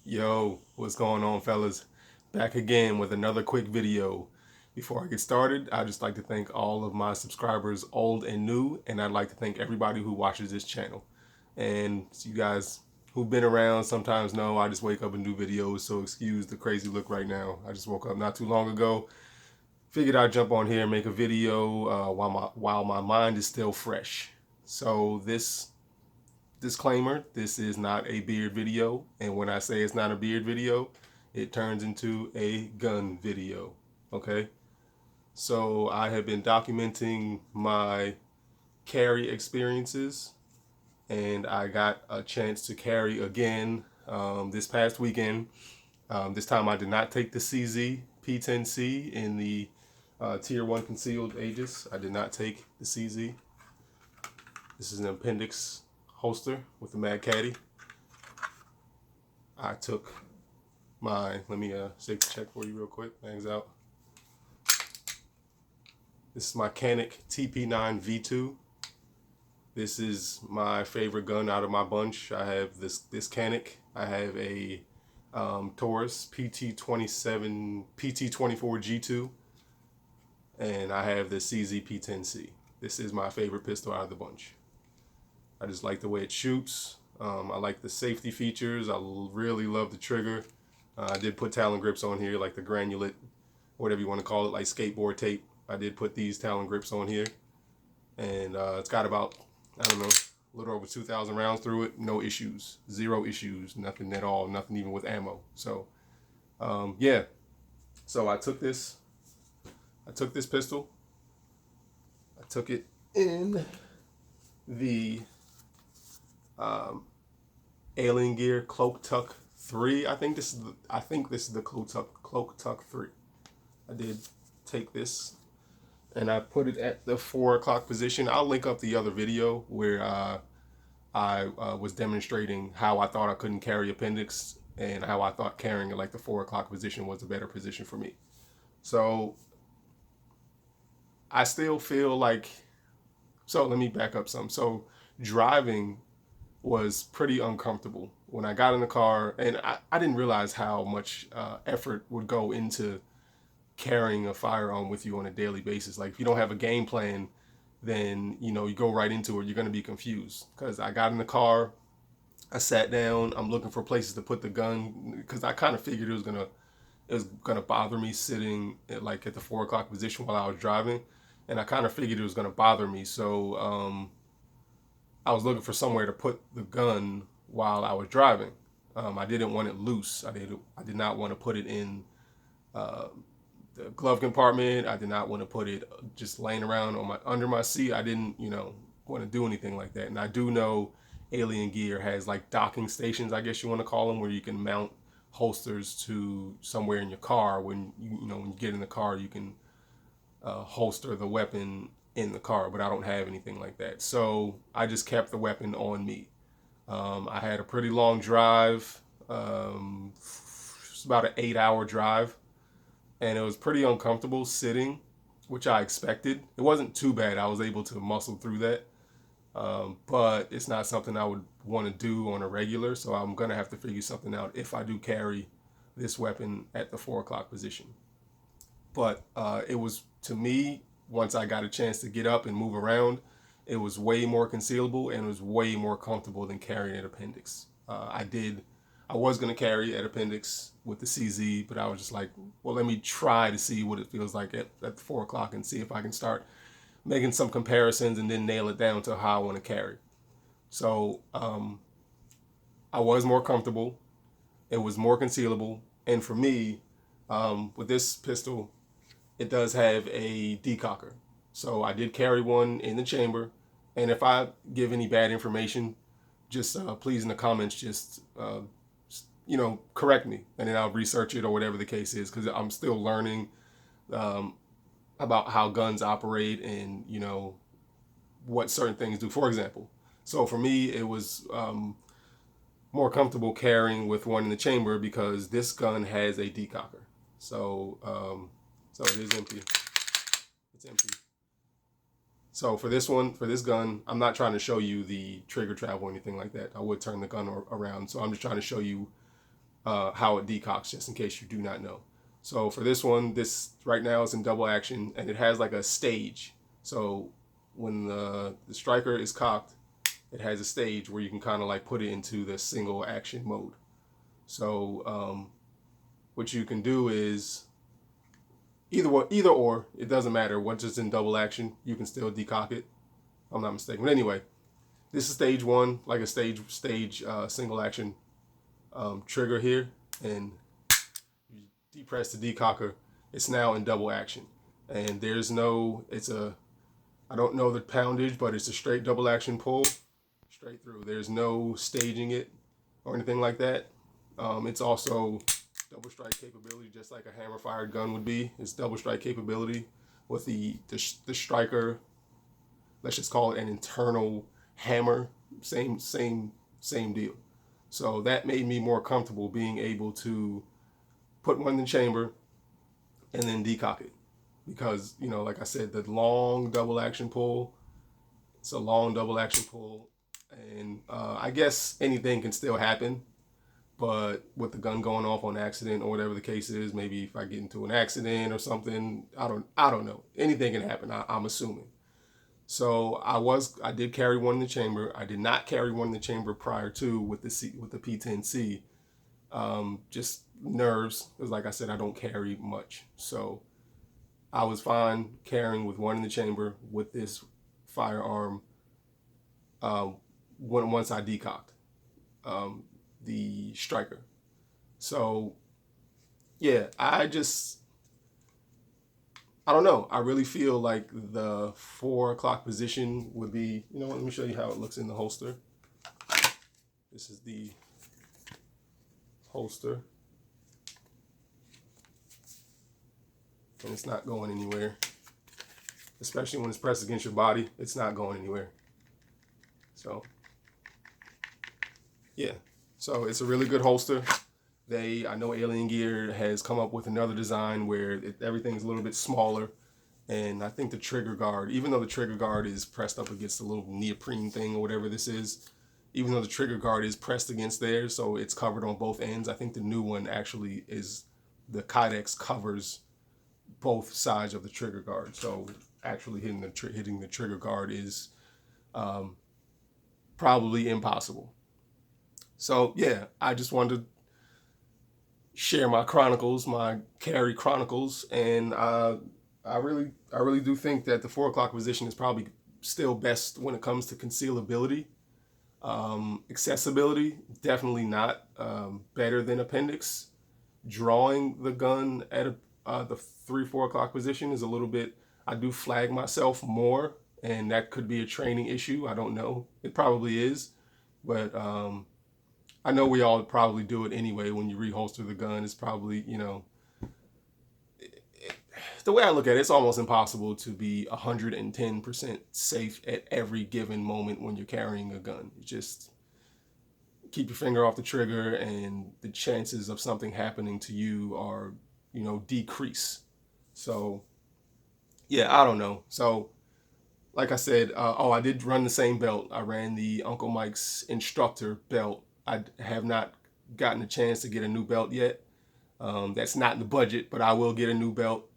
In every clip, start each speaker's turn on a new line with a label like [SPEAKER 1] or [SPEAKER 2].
[SPEAKER 1] Yo, what's going on, fellas? Back again with another quick video. Before I get started, I'd just like to thank all of my subscribers, old and new, and I'd like to thank everybody who watches this channel. And you guys who've been around sometimes know I just wake up and do videos, so excuse the crazy look right now. I just woke up not too long ago. Figured I'd jump on here and make a video while my mind is still fresh. So this disclaimer, this is not a beard video, and when I say it's not a beard video, it turns into a gun video. Okay, so I have been documenting my carry experiences, and I got a chance to carry again this past weekend. This time I did not take the CZ P10C in the tier 1 concealed ages. I did not take the CZ. This is an appendix holster with the Mad Caddy. I took my, let me safety check for you real quick, hangs out. This is my Canic TP9 V2. This is my favorite gun out of my bunch. I have this Canic. I have a Taurus PT24 G2, and I have the CZ P10C. This is my favorite pistol out of the bunch. I just like the way it shoots. I like the safety features. I really love the trigger. I did put Talon grips on here, like the granulate, whatever you want to call it, like skateboard tape. I did put these Talon grips on here. And it's got about, I don't know, a little over 2,000 rounds through it. No issues. Zero issues. Nothing at all. Nothing even with ammo. So, yeah. So I took this pistol. I took it in the Alien Gear Cloak Tuck 3. I think this is the Cloak Tuck 3. I did take this and I put it at the 4 o'clock position. I'll link up the other video where I was demonstrating how I thought I couldn't carry appendix and how I thought carrying it like the 4 o'clock position was a better position for me. So I still feel like, so let me back up some. So driving was pretty uncomfortable when I got in the car, and I didn't realize how much effort would go into carrying a firearm with you on a daily basis. Like if you don't have a game plan, then you go right into it. You're going to be confused. Because I got in the car, I sat down, I'm looking for places to put the gun because I kind of figured it was gonna bother me sitting at the 4 o'clock position while I was driving, and I kind of figured it was gonna bother me. So I was looking for somewhere to put the gun while I was driving. I didn't want it loose. I did not want to put it in the glove compartment. I did not want to put it just laying around under my seat. I didn't, want to do anything like that. And I do know Alien Gear has like docking stations, I guess you want to call them, where you can mount holsters to somewhere in your car. When when you get in the car, you can holster the weapon in the car, but I don't have anything like that. So I just kept the weapon on me. I had a pretty long drive. It's about an 8-hour drive, and it was pretty uncomfortable sitting, which I expected. It wasn't too bad. I was able to muscle through that, but it's not something I would want to do on a regular. So I'm gonna have to figure something out if I do carry this weapon at the 4 o'clock position. But it was, to me, once I got a chance to get up and move around, it was way more concealable and it was way more comfortable than carrying an appendix. I was going to carry an appendix with the CZ, but I was just like, well, let me try to see what it feels like at 4 o'clock and see if I can start making some comparisons and then nail it down to how I want to carry. So I was more comfortable. It was more concealable. And for me, with this pistol, it does have a decocker. So I did carry one in the chamber. And if I give any bad information, just please in the comments, just, correct me. And then I'll research it or whatever the case is, because I'm still learning about how guns operate and, what certain things do. For example, so for me, it was more comfortable carrying with one in the chamber because this gun has a decocker. So, so it is empty. It's empty. So for this gun, I'm not trying to show you the trigger travel or anything like that. I would turn the gun around. So I'm just trying to show you how it decocks, just in case you do not know. So for this one, this right now is in double action, and it has like a stage. So when the striker is cocked, it has a stage where you can kind of like put it into the single action mode. So what you can do is either or, it doesn't matter. Once it's in double action, you can still decock it. I'm not mistaken. But anyway, this is stage one, like a stage single action trigger here, and you depress the decocker. It's now in double action, and there's no. I don't know the poundage, but it's a straight double action pull, straight through. There's no staging it or anything like that. It's also double strike capability, just like a hammer fired gun would be. It's double strike capability with the striker. Let's just call it an internal hammer. Same deal. So that made me more comfortable being able to put one in the chamber and then decock it, because like I said, the long double action pull. It's a long double action pull, and I guess anything can still happen. But with the gun going off on accident or whatever the case is, maybe if I get into an accident or something, I don't know. Anything can happen. I'm assuming. So I did carry one in the chamber. I did not carry one in the chamber prior to with the P10C. Just nerves, because like I said, I don't carry much. So I was fine carrying with one in the chamber with this firearm. Once I decocked the striker. So yeah, I don't know. I really feel like the 4 o'clock position would be, let me show you how it looks in the holster. This is the holster. And it's not going anywhere. Especially when it's pressed against your body, it's not going anywhere. So, yeah. So it's a really good holster. I know Alien Gear has come up with another design where everything's a little bit smaller, and I think the trigger guard, even though the trigger guard is pressed up against the little neoprene thing or whatever this is, even though the trigger guard is pressed against there, so it's covered on both ends, I think the new one actually is, the Kydex covers both sides of the trigger guard, so actually hitting the trigger guard is probably impossible. So yeah, I just wanted to share my chronicles, my carry chronicles, and I really do think that the 4 o'clock position is probably still best when it comes to concealability. Accessibility, definitely not better than appendix. Drawing the gun at the 4 o'clock position is a little bit, I do flag myself more, and that could be a training issue. I don't know. It probably is, but I know we all probably do it anyway. When you reholster the gun, it's probably, the way I look at it, it's almost impossible to be 110% safe at every given moment when you're carrying a gun. You just keep your finger off the trigger, and the chances of something happening to you are, decrease. So, yeah, I don't know. So, like I said, I did run the same belt. I ran the Uncle Mike's instructor belt. I have not gotten a chance to get a new belt yet. That's not in the budget, but I will get a new belt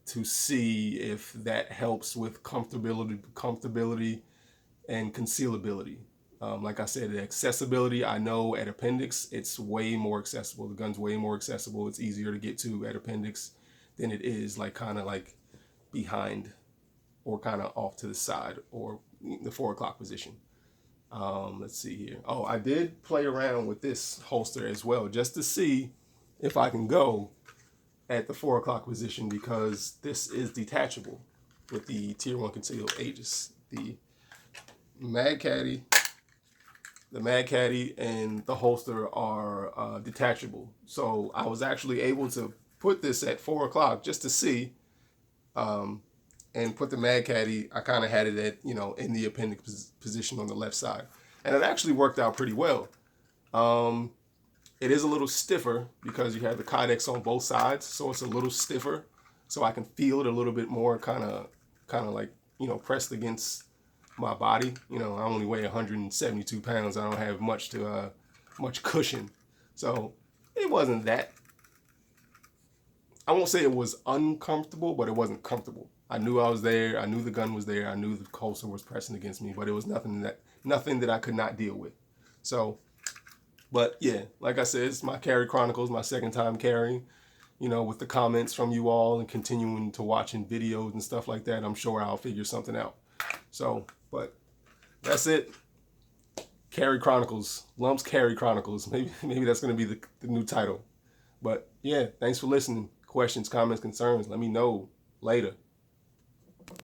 [SPEAKER 1] to see if that helps with comfortability and concealability. Like I said, the accessibility, I know at appendix, it's way more accessible. The gun's way more accessible. It's easier to get to at appendix than it is kind of behind or kind of off to the side or the 4 o'clock position. Let's see here. Oh, I did play around with this holster as well, just to see if I can go at the 4 o'clock position, because this is detachable with the Tier 1 Concealed Aegis. The Mag Caddy and the holster are detachable. So I was actually able to put this at 4 o'clock just to see, and put the Mag Caddy, I kind of had it at, in the appendix position on the left side. And it actually worked out pretty well. It is a little stiffer because you have the Kydex on both sides, so it's a little stiffer. So I can feel it a little bit more kind of like, pressed against my body. I only weigh 172 pounds. I don't have much cushion. So it wasn't that. I won't say it was uncomfortable, but it wasn't comfortable. I knew I was there. I knew the gun was there. I knew the holster was pressing against me, but it was nothing that I could not deal with. So, but yeah, like I said, it's my Carry Chronicles, my second time carrying. You know, with the comments from you all and continuing to watching videos and stuff like that, I'm sure I'll figure something out. So, but that's it. Carry Chronicles, Lumps Carry Chronicles. Maybe that's going to be the new title. But yeah, thanks for listening. Questions, comments, concerns, let me know later.